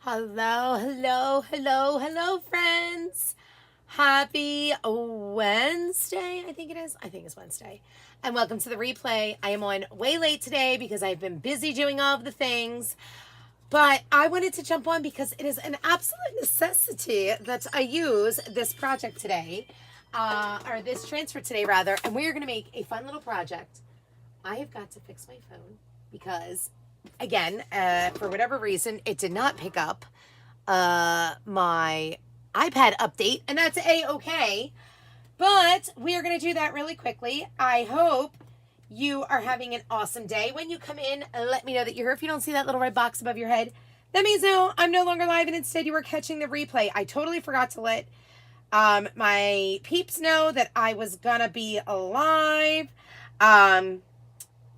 Hello, hello, hello, hello, friends. Happy Wednesday, I think it is. I think it's Wednesday. And welcome to the replay. I am on way late today because I've been busy doing all of the things. But I wanted to jump on because it is an absolute necessity that I use this project today, or this transfer today, rather. And we are going to make a fun little project. I have got to fix my phone because again, for whatever reason, it did not pick up my iPad update, and that's A-okay. But we are going to do that really quickly. I hope you are having an awesome day. When you come in, let me know that you're here. If you don't see that little red box above your head, that means no, I'm no longer live, and instead you are catching the replay. I totally forgot to let my peeps know that I was going to be alive.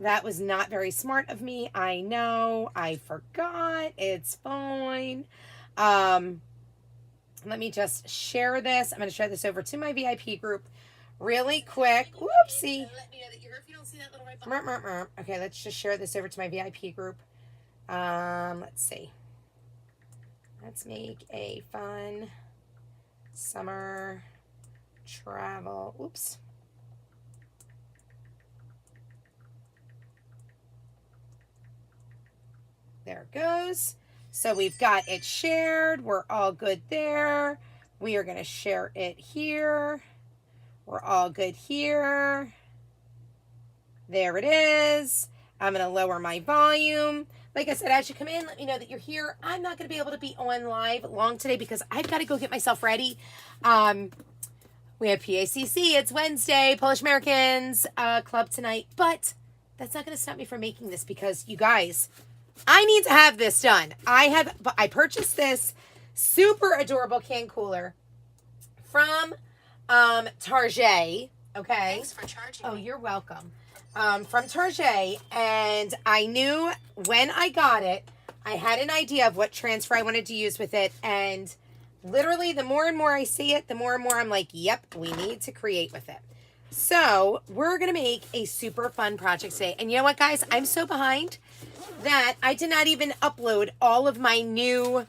That was not very smart of me. I know. I forgot. It's fine. Let me just share this. I'm going to share this over to my VIP group really quick. Whoopsie. Okay, let's just share this over to my VIP group. Let's see. Let's make a fun summer travel. Oops. There it goes. So we've got it shared. We're all good there. We are going to share it here. We're all good here. There it is. I'm going to lower my volume. Like I said, as you come in, let me know that you're here. I'm not going to be able to be on live long today because I've got to go get myself ready. We have PACC. It's Wednesday. Polish Americans Club tonight. But that's not going to stop me from making this because, you guys, I need to have this done. I purchased this super adorable can cooler from Target. Okay. Thanks for charging. Oh, you're welcome. From Target, and I knew when I got it, I had an idea of what transfer I wanted to use with it, and literally the more and more I see it, the more and more I'm like, yep, we need to create with it. So we're going to make a super fun project today. And you know what, guys? I'm so behind that I did not even upload all of my new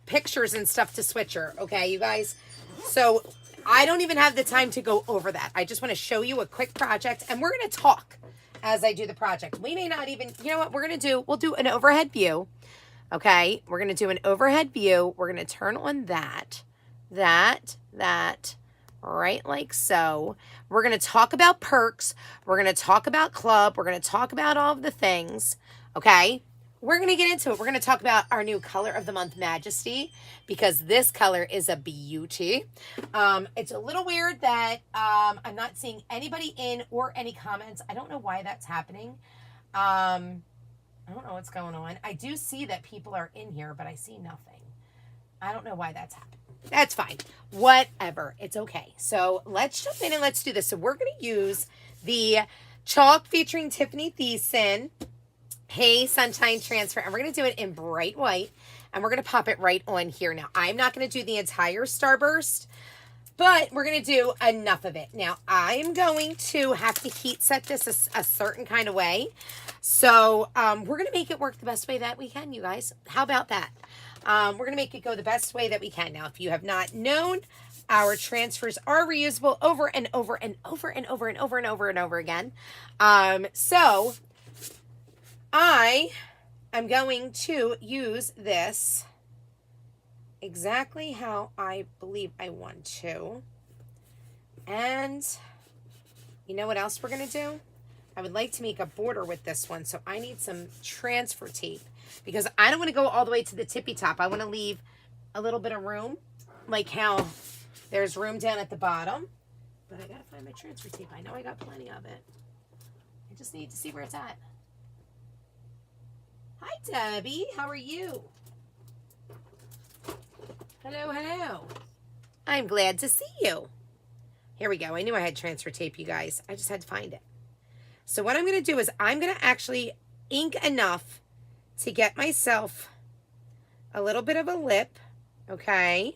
pictures and stuff to Switcher. Okay, you guys? So I don't even have the time to go over that. I just want to show you a quick project, and we're going to talk as I do the project. We may not even, you know what we're going to do? We'll do an overhead view. Okay, we're going to do an overhead view. We're going to turn on that, right like so. We're going to talk about perks. We're going to talk about club. We're going to talk about all of the things. Okay, we're going to get into it. We're going to talk about our new color of the month, Majesty, because this color is a beauty. It's a little weird that I'm not seeing anybody in or any comments. I don't know why that's happening. I don't know what's going on. I do see that people are in here, but I see nothing. I don't know why that's happening. That's fine. Whatever. It's okay. So let's jump in and let's do this. So we're going to use the Chalk featuring Tiffani Thiessen Hey Sunshine Transfer. And we're going to do it in bright white. And we're going to pop it right on here. Now, I'm not going to do the entire starburst, but we're going to do enough of it. Now, I'm going to have to heat set this a certain kind of way. So we're going to make it work the best way that we can, you guys. How about that? We're going to make it go the best way that we can. Now, if you have not known, our transfers are reusable over and over and over and over and over and over and over again. So I am going to use this exactly how I believe I want to. And you know what else we're going to do? I would like to make a border with this one, so I need some transfer tape because I don't want to go all the way to the tippy top. I want to leave a little bit of room, like how there's room down at the bottom. But I got to find my transfer tape. I know I got plenty of it. I just need to see where it's at. Hi, Debbie. How are you? Hello, hello. I'm glad to see you. Here we go. I knew I had transfer tape, you guys. I just had to find it. So what I'm going to do is I'm going to actually ink enough to get myself a little bit of a lip, okay?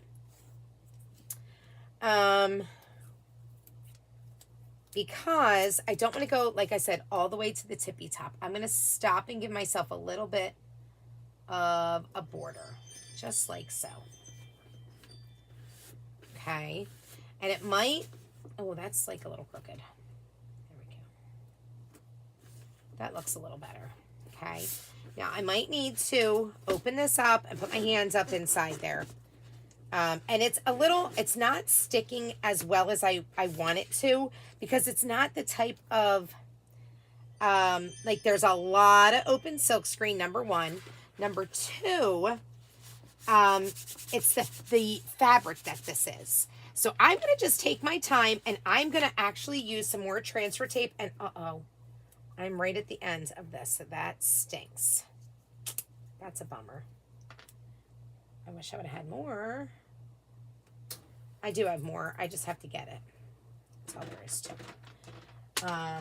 Because I don't want to go, like I said, all the way to the tippy top. I'm going to stop and give myself a little bit of a border, just like so. Okay, and it might, oh, that's like a little crooked. There we go. That looks a little better. Okay, now I might need to open this up and put my hands up inside there. And it's a little, it's not sticking as well as I want it to, because it's not the type of, like there's a lot of open silk screen, number one. Number two, it's the fabric that this is. So I'm going to just take my time and I'm going to actually use some more transfer tape. And uh-oh, I'm right at the end of this. So that stinks. That's a bummer. I wish I would have had more. I do have more. I just have to get it. That's all there is to it. I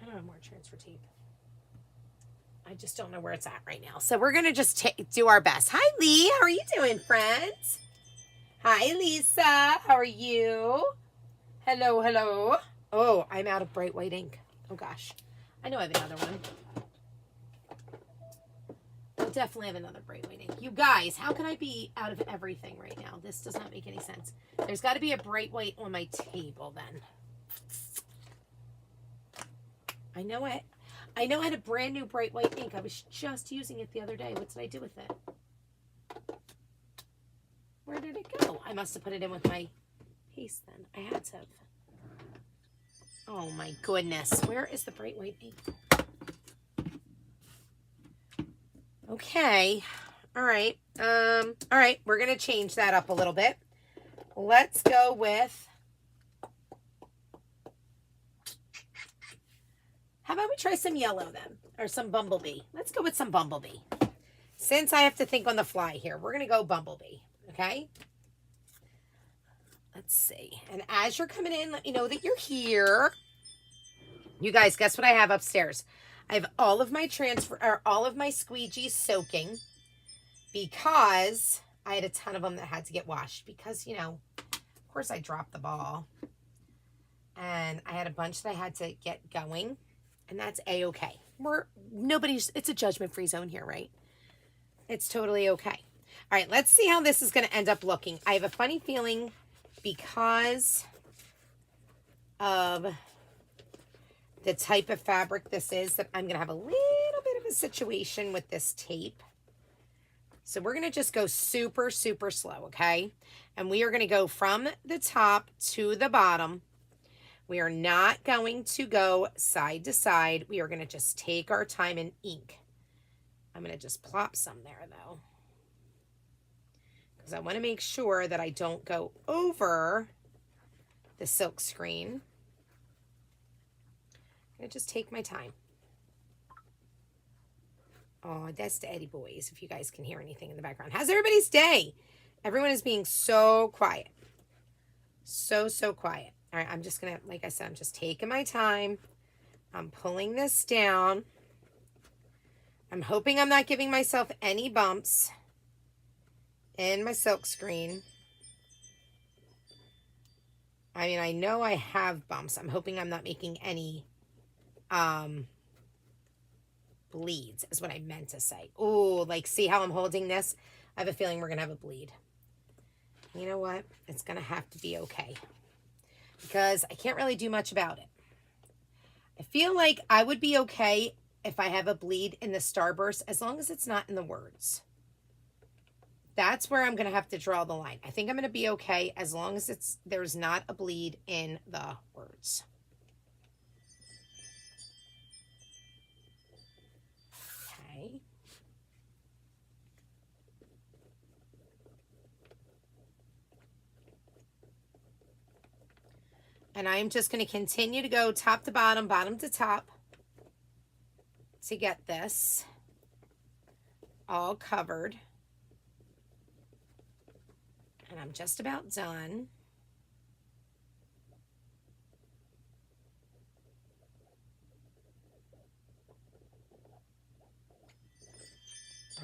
don't have more transfer tape. I just don't know where it's at right now. So we're going to just do our best. Hi, Lee. How are you doing, friends? Hi, Lisa. How are you? Hello, hello. Oh, I'm out of bright white ink. Oh, gosh. I know I have another one. I definitely have another bright white ink. You guys, how can I be out of everything right now? This does not make any sense. There's got to be a bright white on my table then. I know I had a brand new bright white ink. I was just using it the other day. What did I do with it? Where did it go? I must have put it in with my paste then. I had to have. Oh my goodness. Where is the bright white ink? Okay. All right. All right. We're going to change that up a little bit. Let's go with, how about we try some yellow then? Or some bumblebee. Let's go with some bumblebee. Since I have to think on the fly here, we're going to go bumblebee. Okay? Let's see. And as you're coming in, let me know that you're here. You guys, guess what I have upstairs? I have all of my squeegees soaking because I had a ton of them that had to get washed because, you know, of course I dropped the ball. And I had a bunch that I had to get going. And that's A-okay. It's a judgment-free zone here, right? It's totally okay. All right, let's see how this is going to end up looking. I have a funny feeling because of the type of fabric this is that I'm going to have a little bit of a situation with this tape. So we're going to just go super, super slow, okay? And we are going to go from the top to the bottom. We are not going to go side to side. We are going to just take our time and ink. I'm going to just plop some there, though, because I want to make sure that I don't go over the silk screen. I'm going to just take my time. Oh, that's the Eddie boys, if you guys can hear anything in the background. How's everybody's day? Everyone is being so quiet. So quiet. All right, I'm just going to, like I said, I'm just taking my time. I'm pulling this down. I'm hoping I'm not giving myself any bumps in my silk screen. I mean, I know I have bumps. I'm hoping I'm not making any bleeds is what I meant to say. Oh, like, see how I'm holding this? I have a feeling we're going to have a bleed. You know what? It's going to have to be okay, because I can't really do much about it. I feel like I would be okay if I have a bleed in the starburst, as long as it's not in the words. That's where I'm going to have to draw the line. I think I'm going to be okay as long as there's not a bleed in the words. Okay. And I'm just going to continue to go top to bottom, bottom to top to get this all covered. And I'm just about done.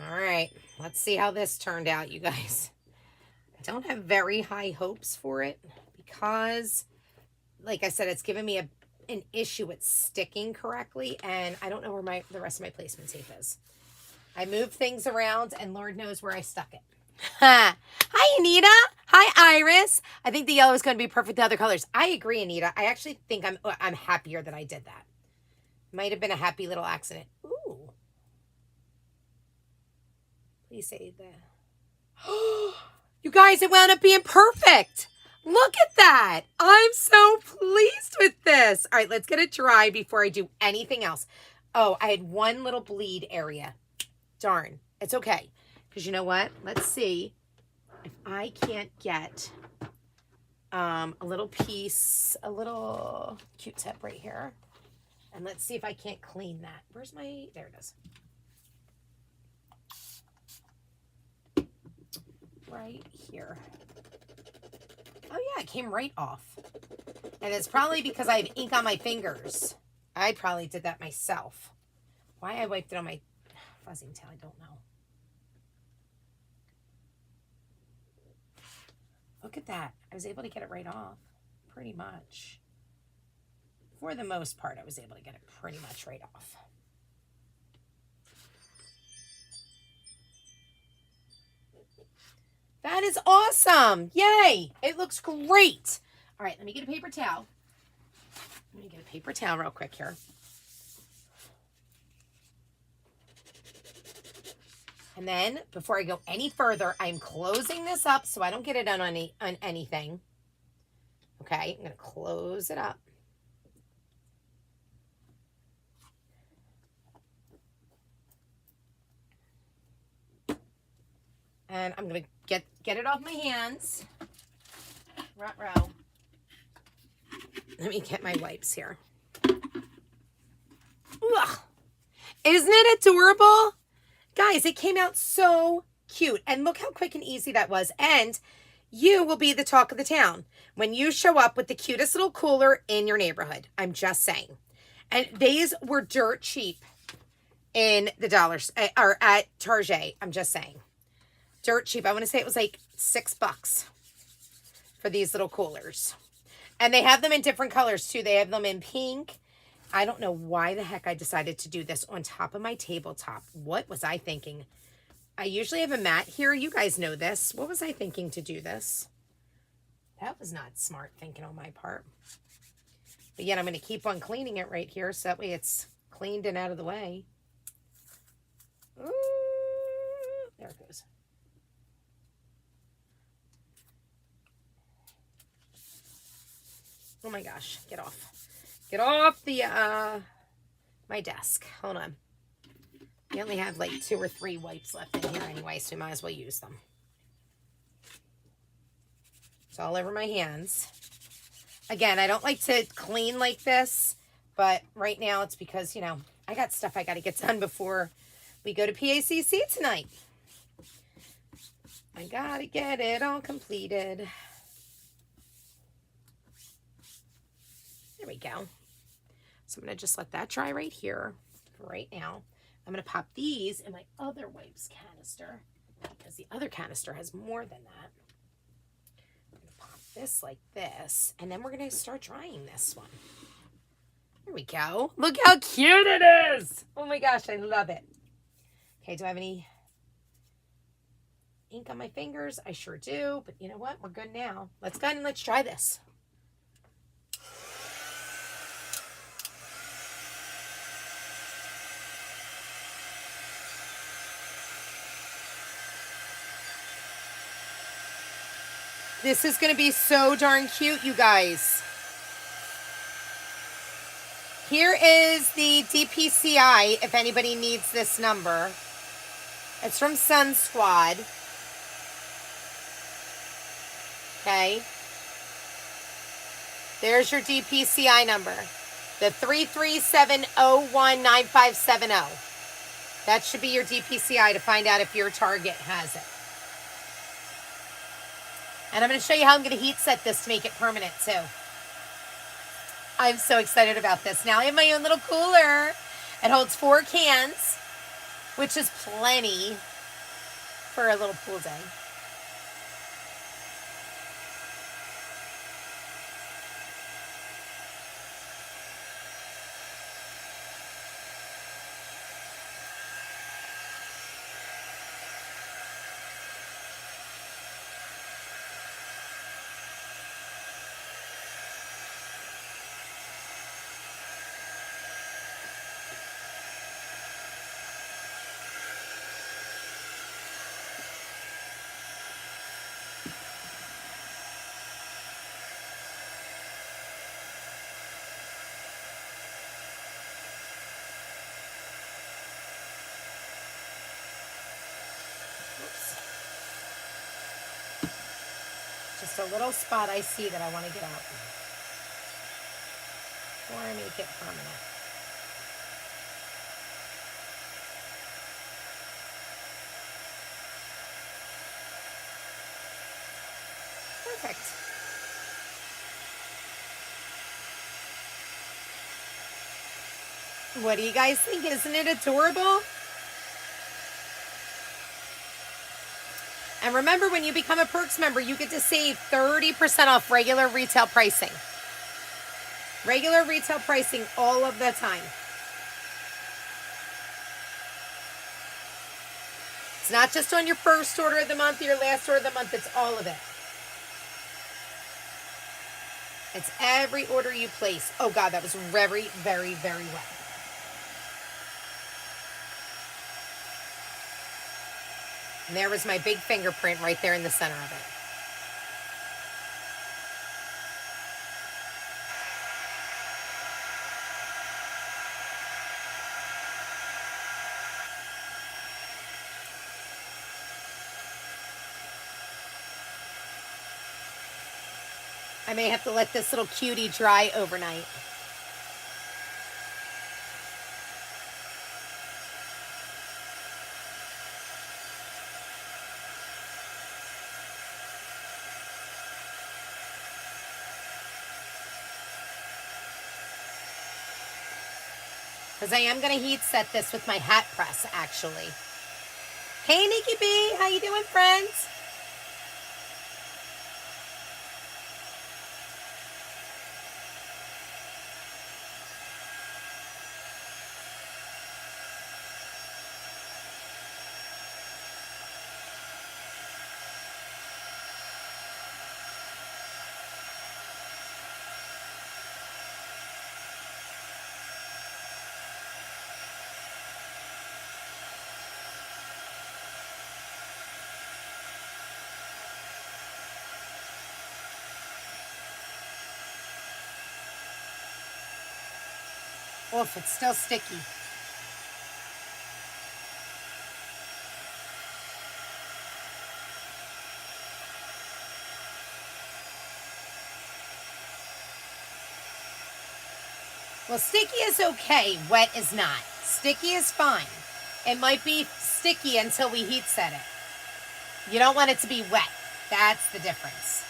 All right, let's see how this turned out, you guys. I don't have very high hopes for it because, like I said, it's given me an issue with sticking correctly, and I don't know where the rest of my placement tape is. I moved things around, and Lord knows where I stuck it. Hi, Anita. Hi, Iris. I think the yellow is going to be perfect with the other colors. I agree, Anita. I actually think I'm happier that I did that. Might have been a happy little accident. Ooh. Please say that. You guys, it wound up being perfect. Look at that. I'm so pleased with this. All right, let's get it dry before I do anything else. Oh, I had one little bleed area. Darn. It's okay. Because you know what? Let's see if I can't get a little piece, a little Q-tip right here. And let's see if I can't clean that. Where's my, there it is. Right here. Oh yeah, it came right off. And it's probably because I have ink on my fingers. I probably did that myself. Why I wiped it on my fuzzing tail, I don't know. Look at that. I was able to get it right off. Pretty much. For the most part, I was able to get it pretty much right off. That is awesome. Yay. It looks great. All right, let me get a paper towel. Let me get a paper towel real quick here. And then, before I go any further, I'm closing this up so I don't get it on anything. Okay, I'm going to close it up. And I'm going to get it off my hands. Ruh-roh. Let me get my wipes here. Ugh. Isn't it adorable? Guys, it came out so cute. And look how quick and easy that was. And you will be the talk of the town when you show up with the cutest little cooler in your neighborhood. I'm just saying. And these were dirt cheap in the dollars or at Target. I'm just saying. Dirt cheap. I want to say it was like $6 for these little coolers. And they have them in different colors too. They have them in pink. I don't know why the heck I decided to do this on top of my tabletop. What was I thinking? I usually have a mat here. You guys know this. What was I thinking to do this? That was not smart thinking on my part. But yet I'm going to keep on cleaning it right here so that way it's cleaned and out of the way. Ooh, there it goes. Oh my gosh, get off. Get off the, my desk. Hold on. We only have like 2 or 3 wipes left in here anyway, so we might as well use them. It's all over my hands. Again, I don't like to clean like this, but right now it's because, you know, I got stuff I got to get done before we go to PACC tonight. I got to get it all completed. There we go. So I'm going to just let that dry right here for right now. I'm going to pop these in my other wipes canister because the other canister has more than that. I'm going to pop this like this, and then we're going to start drying this one. There we go. Look how cute it is. Oh my gosh, I love it. Okay, do I have any ink on my fingers? I sure do, but you know what? We're good now. Let's go ahead and let's try this. This is going to be so darn cute, you guys. Here is the DPCI, if anybody needs this number. It's from Sun Squad. Okay. There's your DPCI number. The 337019570. That should be your DPCI to find out if your Target has it. And I'm going to show you how I'm going to heat set this to make it permanent too. I'm so excited about this. Now I have my own little cooler. It holds 4 cans, which is plenty for a little pool day. Just a little spot I see that I want to get out before I make it permanent. Perfect. What do you guys think? Isn't it adorable? And remember, when you become a Perks member, you get to save 30% off regular retail pricing. Regular retail pricing all of the time. It's not just on your first order of the month, your last order of the month. It's all of it. It's every order you place. Oh, God, that was very, very, very wet. And there was my big fingerprint right there in the center of it. I may have to let this little cutie dry overnight. Because I am going to heat set this with my hat press, actually. Hey, Nikki B. How you doing, friends? Oof, it's still sticky. Well, sticky is okay. Wet is not. Sticky is fine. It might be sticky until we heat set it. You don't want it to be wet. That's the difference.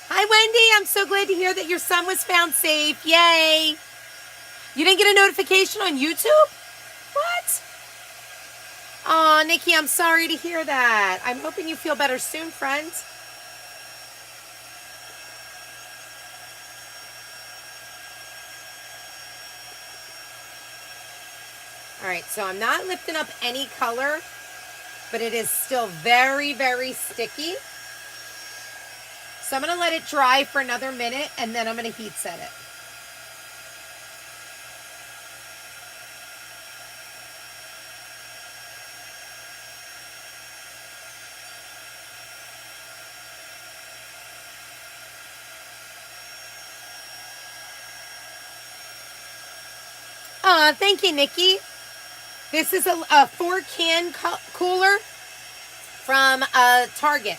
Hi, Wendy. I'm so glad to hear that your son was found safe. Yay. You didn't get a notification on YouTube? What? Aw, Nikki, I'm sorry to hear that. I'm hoping you feel better soon, friend. All right, so I'm not lifting up any color, but it is still very, very sticky. So I'm going to let it dry for another minute, and then I'm going to heat set it. Thank you, Nikki. This is a 4-can cooler from Target.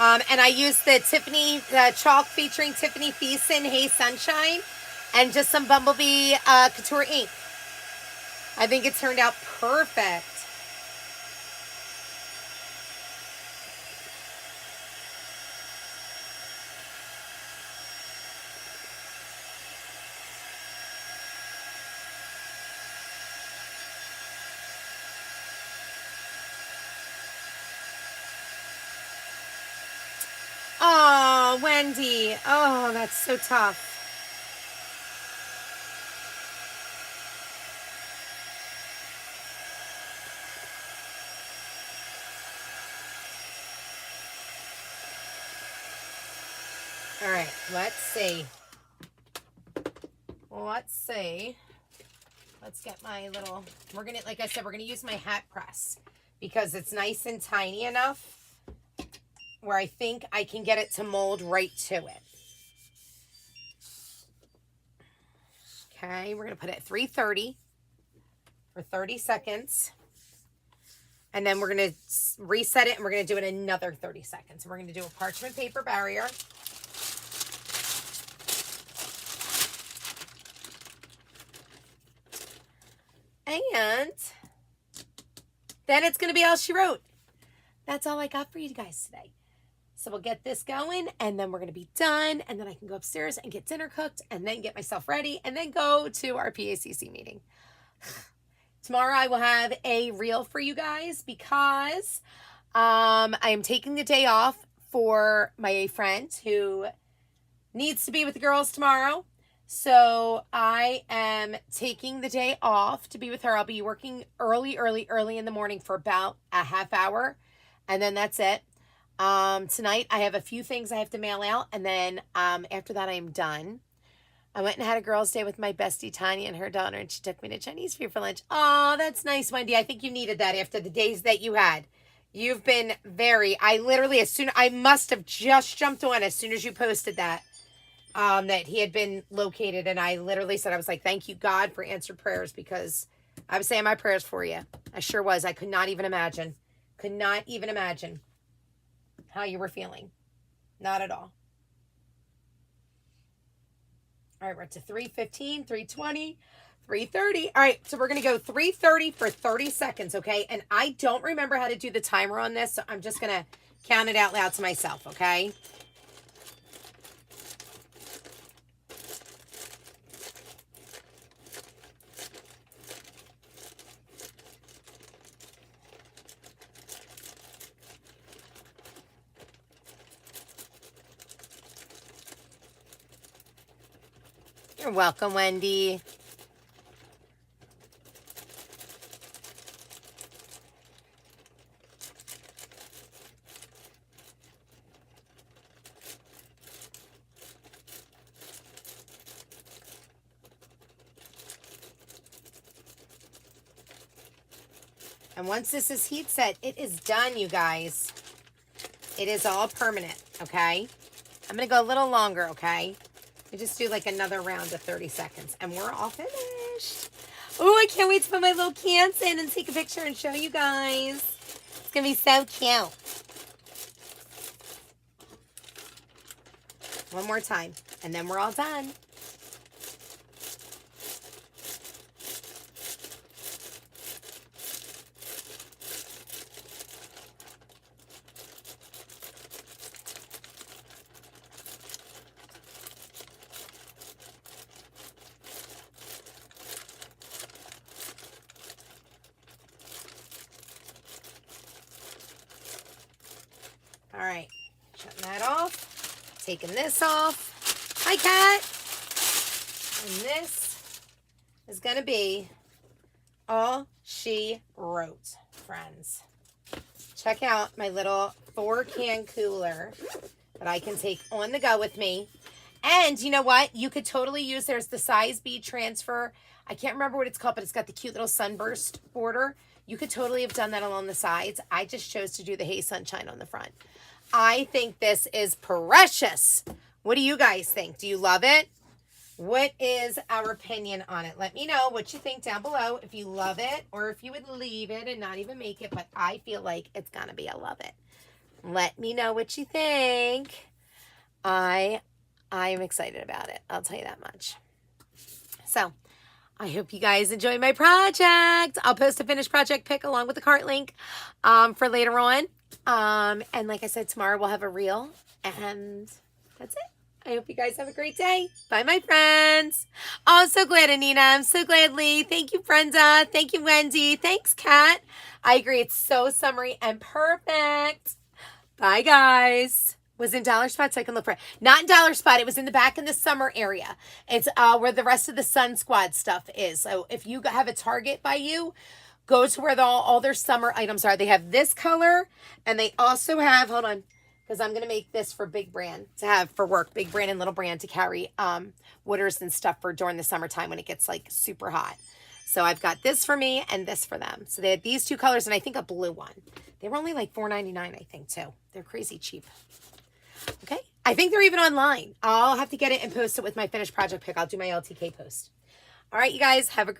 And I used the Chalk featuring Tiffani Thiessen Hey Sunshine, and just some Bumblebee Couture ink. I think it turned out perfect. Oh, Wendy. Oh, that's so tough. All right, let's see. Let's get my little, like I said, we're going to use my hat press because it's nice and tiny enough where I think I can get it to mold right to it. Okay, we're going to put it at 330 for 30 seconds. And then we're going to reset it, and we're going to do it another 30 seconds. And we're going to do a parchment paper barrier. And then it's going to be all she wrote. That's all I got for you guys today. So we'll get this going, and then we're going to be done, and then I can go upstairs and get dinner cooked, and then get myself ready, and then go to our PACC meeting. Tomorrow I will have a reel for you guys because I am taking the day off for my friend who needs to be with the girls tomorrow. So I am taking the day off to be with her. I'll be working early in the morning for about a half hour, and then that's it. Tonight I have a few things I have to mail out, and then after that I am done. I went and had a girls' day with my bestie Tanya and her daughter, and she took me to Chinese food for lunch. Oh, that's nice, Wendy. I think you needed that after the days that you had. You've been I must have just jumped on as soon as you posted that he had been located, and I literally said, I was like, thank you, God, for answered prayers, because I was saying my prayers for you. I sure was. I could not even imagine how you were feeling. Not at all. All right, we're up to 3:15, 3:20, 3:30. All right, so we're going to go 3:30 for 30 seconds, okay? And I don't remember how to do the timer on this, so I'm just going to count it out loud to myself, okay? You're welcome, Wendy. And once this is heat set, it is done, you guys. It is all permanent, okay? I'm going to go a little longer, okay? We just do like another round of 30 seconds, and we're all finished. Oh, I can't wait to put my little cans in and take a picture and show you guys. It's going to be so cute. One more time, and then we're all done. All right, shutting that off, taking this off. Hi, Cat. And this is going to be all she wrote, friends. Check out my little 4-can cooler that I can take on the go with me. And you know what? You could totally use, there's the size bead transfer. I can't remember what it's called, but it's got the cute little sunburst border. You could totally have done that along the sides. I just chose to do the Hey Sunshine on the front. I think this is precious. What do you guys think? Do you love it? What is our opinion on it? Let me know what you think down below. If you love it or if you would leave it and not even make it. But I feel like it's going to be a love it. Let me know what you think. I am excited about it. I'll tell you that much. So I hope you guys enjoy my project. I'll post a finished project pic along with the cart link for later on. And like I said, tomorrow we'll have a reel. And that's it. I hope you guys have a great day. Bye, my friends. Oh, I'm so glad, Anina. I'm so glad, Lee. Thank you, Brenda. Thank you, Wendy. Thanks, Kat. I agree. It's so summery and perfect. Bye, guys. Was in Dollar Spot, so I can look for it. Not in Dollar Spot. It was in the back in the summer area. It's where the rest of the Sun Squad stuff is. So if you have a Target by you, go to where all their summer items are. They have this color, and they also have, hold on, because I'm going to make this for Big Brand to have for work. Big Brand and Little Brand to carry wooders and stuff for during the summertime when it gets like super hot. So I've got this for me and this for them. So they had these two colors and I think a blue one. They were only like $4.99, I think, too. They're crazy cheap. Okay. I think they're even online. I'll have to get it and post it with my finished project pic. I'll do my LTK post. All right, you guys, have a